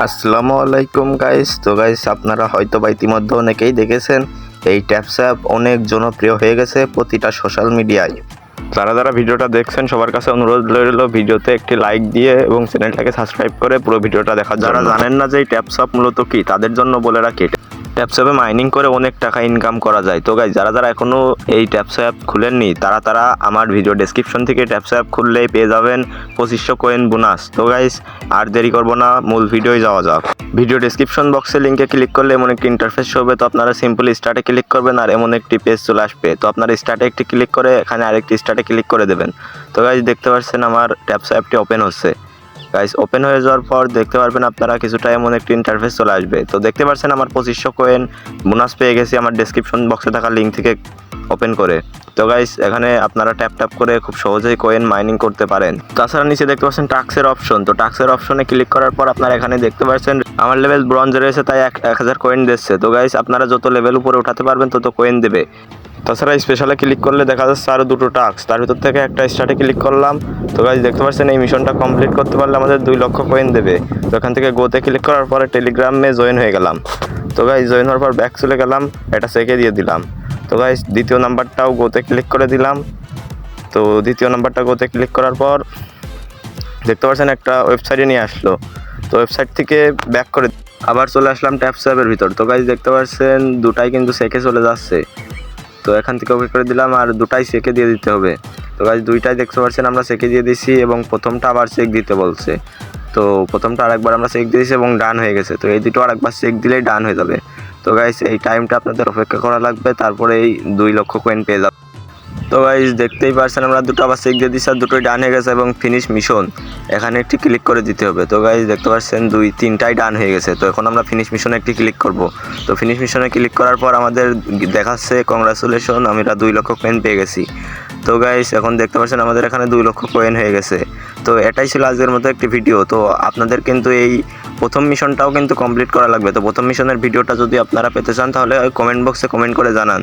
আসসালামু আলাইকুম গাইস। তো গাইস, আপনারা হয়তো বা ইতিমধ্যে অনেকেই দেখেছেন এই ট্যাপস অ্যাপ অনেক জনপ্রিয় হয়ে গেছে প্রতিটা সোশ্যাল মিডিয়ায়। যারা যারা ভিডিওটা দেখছেন সবার কাছে অনুরোধ রইল ভিডিওতে একটি লাইক দিয়ে এবং চ্যানেলটাকে সাবস্ক্রাইব করে পুরো ভিডিওটা দেখার জন্য। যারা জানেন না যে এই ট্যাপস অ্যাপ মূলত কি, তাদের জন্য বলে রাখি, ট্যাপস অ্যাপে মাইনিং করে অনেক টাকা ইনকাম করা যায়। তো গাইস, যারা যারা এখনও এই ট্যাপস অ্যাপ খুলেননি তারা আমার ভিডিও ডেসক্রিপশন থেকে ট্যাপস অ্যাপ খুললেই পেয়ে যাবেন 2500 কয়েন বোনাস। তো গাইস, আর দেরি করবো না, মূল ভিডিওয় যাওয়া যাক। ভিডিও ডেসক্রিপশন বক্সে লিঙ্কে ক্লিক করলে এমন একটি ইন্টারফেস হবে। তো আপনারা সিম্পলি স্টার্টে ক্লিক করবেন আর এমন একটি পেজ চলে আসবে। তো আপনারা স্টার্টে একটি ক্লিক করে এখানে আরেকটি স্টার্টে ক্লিক করে দেবেন। তো গাইস, দেখতে পাচ্ছেন আমার ট্যাপস অ্যাপটি ওপেন হচ্ছে। গাইস, ওপেন হয়ে যাওয়ার পর দেখতে পারবেন আপনারা কিছুটা এমন একটি ইন্টারফেস চলে আসবে। তো দেখতে পাচ্ছেন আমার 2500 কয়েন বোনাস পেয়ে গেছি আমার ডেসক্রিপশন বক্সে থাকা লিঙ্ক থেকে ওপেন করে। তো গাইস, এখানে আপনারা ট্যাপ করে খুব সহজেই কয়েন মাইনিং করতে পারেন। তাছাড়া নিচে দেখতে পাচ্ছেন টাস্কের অপশন। তো টাস্কের অপশনে ক্লিক করার পর আপনারা এখানে দেখতে পাচ্ছেন আমার লেভেল ব্রঞ্জে রয়েছে, তাই 1000 কয়েন দিচ্ছে। তো গাইস, আপনারা যত লেভেল উপরে উঠাতে পারবেন তত কয়েন দেবে। তাছাড়া স্পেশালে ক্লিক করলে দেখা যাচ্ছে আরও দুটো টাস্ক, তার ভিতর থেকে একটা স্টার্টে ক্লিক করলাম। তো গাইস, দেখতে পাচ্ছেন এই মিশনটা কমপ্লিট করতে পারলে আমাদের 2 লক্ষ কয়েন দেবে। তো এখান থেকে গোতে ক্লিক করার পরে টেলিগ্রামে জয়েন হয়ে গেলাম। তো গাইস, জয়েন হওয়ার পর ব্যাক চলে গেলাম, এটা চেকে দিয়ে দিলাম। তো গাইস, দ্বিতীয় নাম্বারটাও গোতে ক্লিক করে দিলাম। তো দ্বিতীয় নাম্বারটা গোতে ক্লিক করার পর দেখতে পাচ্ছেন একটা ওয়েবসাইটে নিয়ে আসলো। তো ওয়েবসাইট থেকে ব্যাক করে আবার চলে আসলাম ট্যাপস অ্যাপের ভিতর। তো গাইস, দেখতে পাচ্ছেন দুটাই কিন্তু চেকে চলে যাচ্ছে। তো এখান থেকে ওকে করে দিলাম আর দুটাই চেকে দিয়ে দিতে হবে। তো গাইস, দুইটাই দেখতে পাচ্ছেন আমরা চেকে দিয়ে দিছি এবং প্রথমটা আবার চেক দিতে বলছে। তো প্রথমটা আরেকবার আমরা চেক দিয়েছি এবং ডান হয়ে গেছে। তো এই দুটো আরেকবার চেক দিলেই ডান হয়ে যাবে। তো গাইস, এই টাইমটা আপনাদের অপেক্ষা করা লাগবে, তারপরে এই 2 লক্ষ কয়েন পেয়ে যাবে। তো গাইস, দেখতেই পারছেন আমরা দুটো আবার চেক দিয়ে দিচ্ছি আর দুটোই ডান হয়ে গেছে এবং ফিনিশ মিশন এখানে একটি ক্লিক করে দিতে হবে। তো গাইস, দেখতে পাচ্ছেন 2-3টাই ডান হয়ে গেছে। তো এখন আমরা ফিনিশ মিশনে একটি ক্লিক করব। তো ফিনিশ মিশনে ক্লিক করার পর আমাদের দেখাচ্ছে কংগ্রাচুলেশন, আমরা 2 লক্ষ কয়েন পেয়ে গেছি। তো গাইস, এখন দেখতে পাচ্ছেন আমাদের এখানে 2 লক্ষ কয়েন হয়ে গেছে। তো এটাই ছিল আজকের মতো একটি ভিডিও। তো আপনাদের কিন্তু এই প্রথম মিশনটাও কিন্তু কমপ্লিট করা লাগবে। তো প্রথম মিশনের ভিডিওটা যদি আপনারা পেতে চান তাহলে কমেন্ট বক্সে কমেন্ট করে জানান।